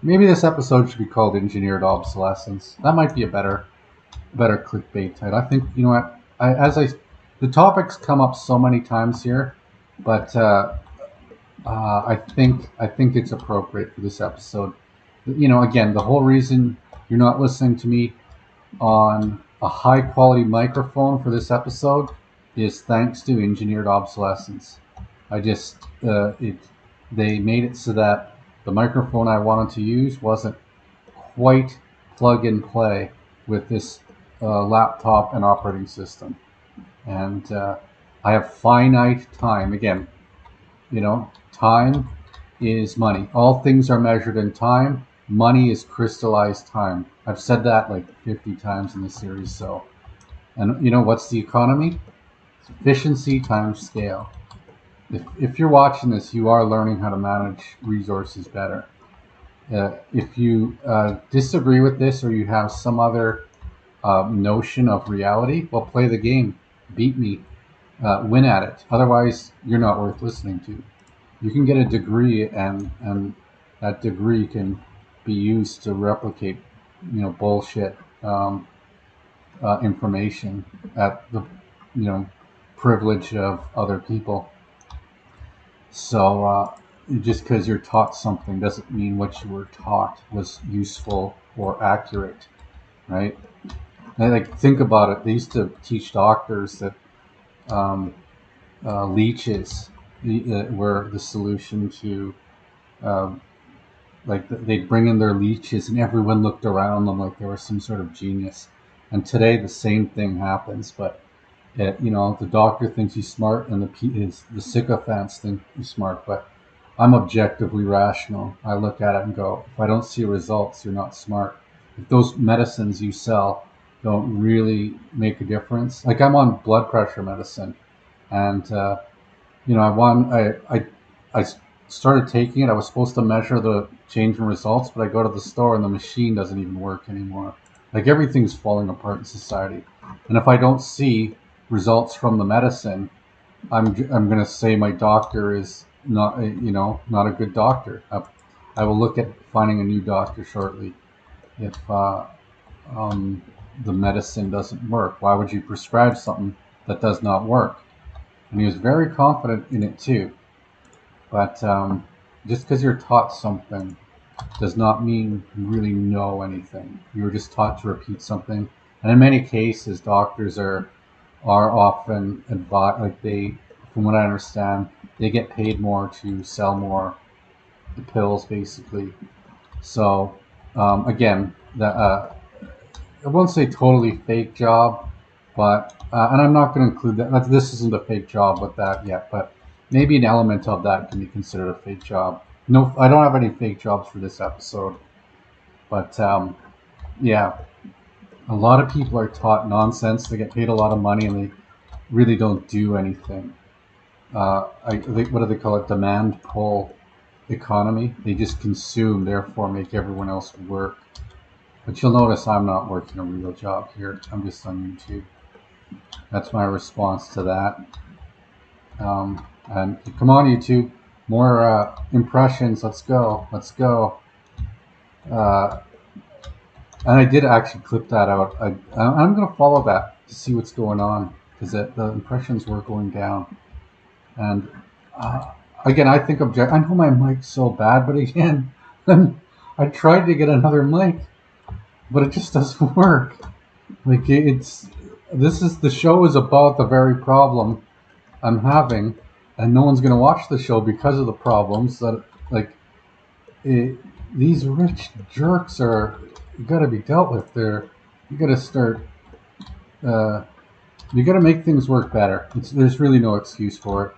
Maybe this episode should be called "Engineered Obsolescence." That might be a better clickbait title. I think you know what the topics come up so many times here, but I think it's appropriate for this episode. Again, the whole reason you're not listening to me on a high quality microphone for this episode is thanks to engineered obsolescence. I just it They made it so that the microphone I wanted to use wasn't quite plug and play with this laptop and operating system, and I have finite time. Again, time is money. All things are measured in time. Money is crystallized time. I've said that like 50 times in the series. So, and what's the economy? It's efficiency times scale. If you're watching this, you are learning how to manage resources better. If you disagree with this, or you have some other notion of reality, well, play the game. Beat me. Win at it. Otherwise, you're not worth listening to. You can get a degree, and that degree can be used to replicate bullshit information at the you know privilege of other people. So just because you're taught something doesn't mean what you were taught was useful or accurate, right? And, like, think about it. They used to teach doctors that um, leeches were the solution to um, they'd bring in their leeches and everyone looked around them like they were some sort of genius. And today the same thing happens, but the doctor thinks he's smart and the sycophants think he's smart. But I'm objectively rational. I look at it and go, if I don't see results, you're not smart. If those medicines you sell don't really make a difference, like I'm on blood pressure medicine, and I started taking it. I was supposed to measure the change in results, but I go to the store and the machine doesn't even work anymore. Like, everything's falling apart in society, and if I don't see results from the medicine, I'm gonna say my doctor is not a good doctor. I will look at finding a new doctor shortly if um, the medicine doesn't work. Why would you prescribe something that does not work? And he was very confident in it too. But just because you're taught something does not mean you really know anything. You were just taught to repeat something. And in many cases, doctors are often advised, like, from what I understand, they get paid more to sell more pills, basically. So again, I won't say totally fake job, but and I'm not going to include that. This isn't a fake job with that yet, but maybe an element of that can be considered a fake job. No, I don't have any fake jobs for this episode, but yeah, a lot of people are taught nonsense. They get paid a lot of money, and they really don't do anything. What do they call it? Demand pull economy. They just consume, therefore make everyone else work. But you'll notice I'm not working a real job here. I'm just on YouTube. That's my response to that. And come on, YouTube, more impressions. Let's go. Let's go. Uh, and I did actually clip that out. I'm going to follow that to see what's going on, because the impressions were going down. And again, I think I know my mic's so bad, but again, I tried to get another mic, but it just doesn't work. Like, the show is about the very problem I'm having, and no one's gonna watch the show because of the problems that, like, these rich jerks are got to be dealt with. You got to start. You got to make things work better. There's really no excuse for it.